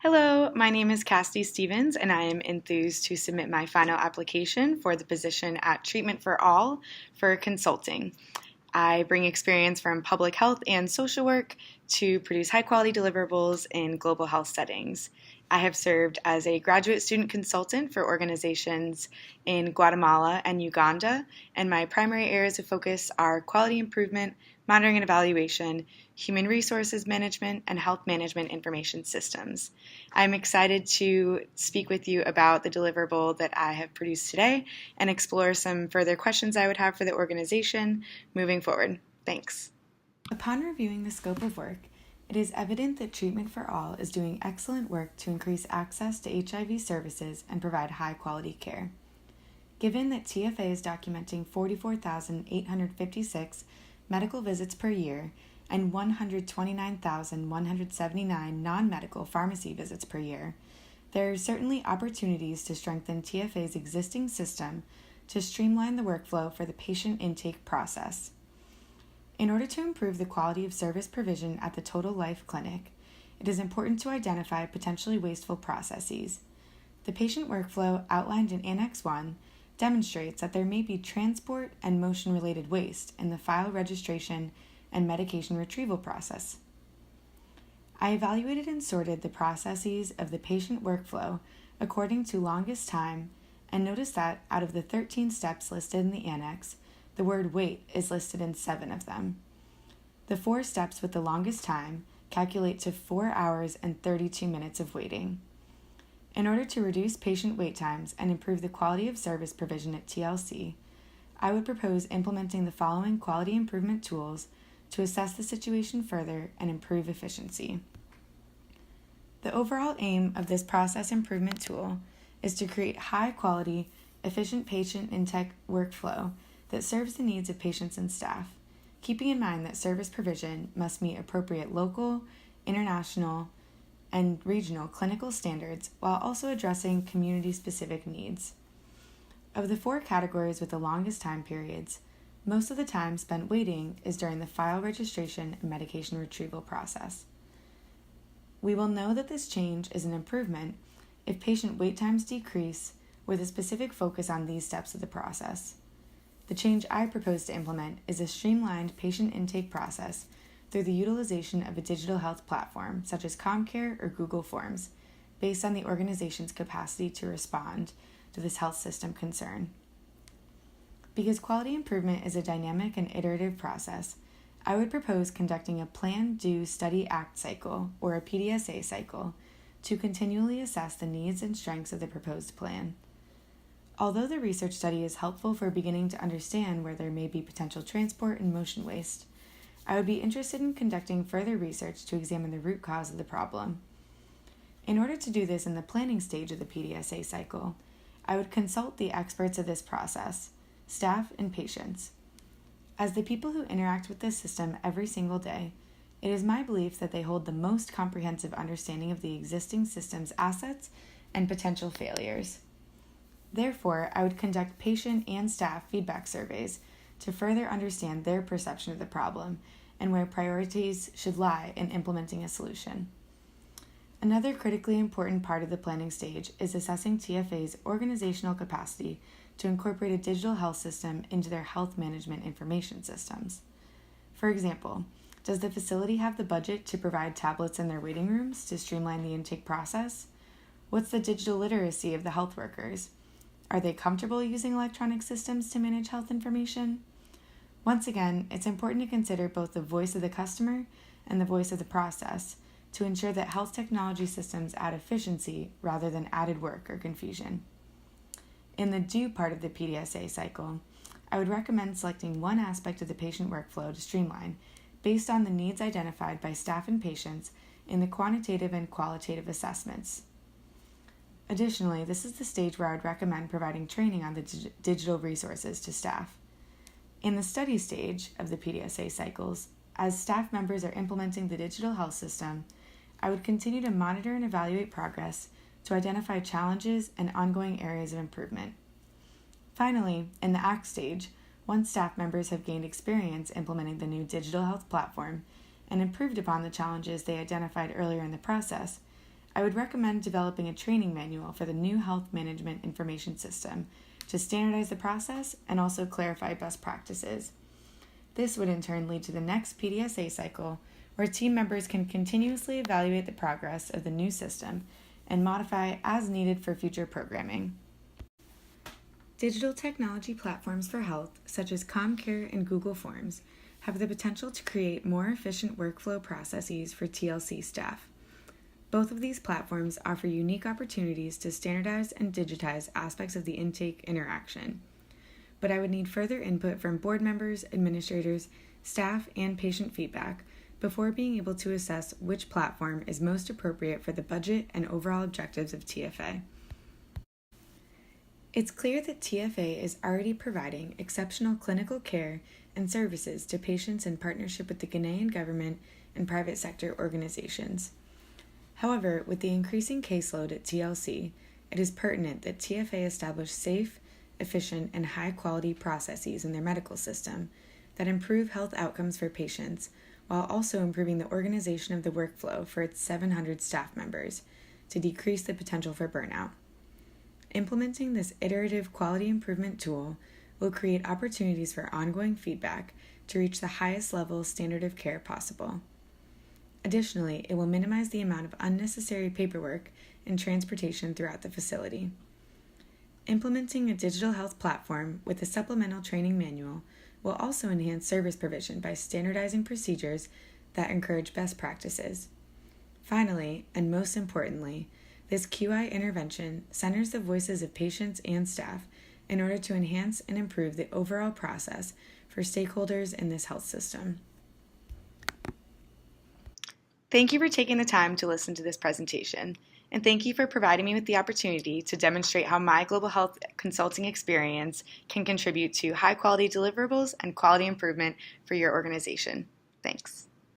Hello, my name is Cassidy Stevens, and I am enthused to submit my final application for the position at Treatment for All for consulting. I bring experience from public health and social work to produce high-quality deliverables in global health settings. I have served as a graduate student consultant for organizations in Guatemala and Uganda, and my primary areas of focus are quality improvement, monitoring and evaluation, human resources management, and health management information systems. I'm excited to speak with you about the deliverable that I have produced today and explore some further questions I would have for the organization moving forward. Thanks. Upon reviewing the scope of work, it is evident that Treatment for All is doing excellent work to increase access to HIV services and provide high-quality care. Given that TFA is documenting 44,856 medical visits per year and 129,179 non-medical pharmacy visits per year, there are certainly opportunities to strengthen TFA's existing system to streamline the workflow for the patient intake process. In order to improve the quality of service provision at the Total Life Clinic, it is important to identify potentially wasteful processes. The patient workflow outlined in Annex 1 demonstrates that there may be transport and motion-related waste in the file registration and medication retrieval process. I evaluated and sorted the processes of the patient workflow according to longest time and noticed that out of the 13 steps listed in the annex, the word wait is listed in 7 of them. The 4 steps with the longest time calculate to 4 hours and 32 minutes of waiting. In order to reduce patient wait times and improve the quality of service provision at TLC, I would propose implementing the following quality improvement tools to assess the situation further and improve efficiency. The overall aim of this process improvement tool is to create high-quality, efficient patient intake workflow that serves the needs of patients and staff, keeping in mind that service provision must meet appropriate local, international, and regional clinical standards while also addressing community-specific needs. Of the 4 categories with the longest time periods, most of the time spent waiting is during the file registration and medication retrieval process. We will know that this change is an improvement if patient wait times decrease with a specific focus on these steps of the process. The change I propose to implement is a streamlined patient intake process through the utilization of a digital health platform such as ComCare or Google Forms, based on the organization's capacity to respond to this health system concern. Because quality improvement is a dynamic and iterative process, I would propose conducting a Plan, Do, Study, Act cycle, or a PDSA cycle, to continually assess the needs and strengths of the proposed plan. Although the research study is helpful for beginning to understand where there may be potential transport and motion waste, I would be interested in conducting further research to examine the root cause of the problem. In order to do this in the planning stage of the PDSA cycle, I would consult the experts of this process, staff, and patients. As the people who interact with this system every single day, it is my belief that they hold the most comprehensive understanding of the existing system's assets and potential failures. Therefore, I would conduct patient and staff feedback surveys to further understand their perception of the problem and where priorities should lie in implementing a solution. Another critically important part of the planning stage is assessing TFA's organizational capacity to incorporate a digital health system into their health management information systems. For example, does the facility have the budget to provide tablets in their waiting rooms to streamline the intake process? What's the digital literacy of the health workers? Are they comfortable using electronic systems to manage health information? Once again, it's important to consider both the voice of the customer and the voice of the process to ensure that health technology systems add efficiency rather than added work or confusion. In the Do part of the PDSA cycle, I would recommend selecting one aspect of the patient workflow to streamline based on the needs identified by staff and patients in the quantitative and qualitative assessments. Additionally, this is the stage where I would recommend providing training on the digital resources to staff. In the study stage of the PDSA cycles, as staff members are implementing the digital health system, I would continue to monitor and evaluate progress to identify challenges and ongoing areas of improvement. Finally, in the ACT stage, once staff members have gained experience implementing the new digital health platform and improved upon the challenges they identified earlier in the process, I would recommend developing a training manual for the new health management information system to standardize the process and also clarify best practices. This would in turn lead to the next PDSA cycle, where team members can continuously evaluate the progress of the new system and modify as needed for future programming. Digital technology platforms for health, such as CommCare and Google Forms, have the potential to create more efficient workflow processes for TLC staff. Both of these platforms offer unique opportunities to standardize and digitize aspects of the intake interaction. But I would need further input from board members, administrators, staff, and patient feedback before being able to assess which platform is most appropriate for the budget and overall objectives of TFA. It's clear that TFA is already providing exceptional clinical care and services to patients in partnership with the Ghanaian government and private sector organizations. However, with the increasing caseload at TLC, it is pertinent that TFA establish safe, efficient, and high-quality processes in their medical system that improve health outcomes for patients while also improving the organization of the workflow for its 700 staff members to decrease the potential for burnout. Implementing this iterative quality improvement tool will create opportunities for ongoing feedback to reach the highest level standard of care possible. Additionally, it will minimize the amount of unnecessary paperwork and transportation throughout the facility. Implementing a digital health platform with a supplemental training manual will also enhance service provision by standardizing procedures that encourage best practices. Finally, and most importantly, this QI intervention centers the voices of patients and staff in order to enhance and improve the overall process for stakeholders in this health system. Thank you for taking the time to listen to this presentation, and thank you for providing me with the opportunity to demonstrate how my global health consulting experience can contribute to high-quality deliverables and quality improvement for your organization. Thanks.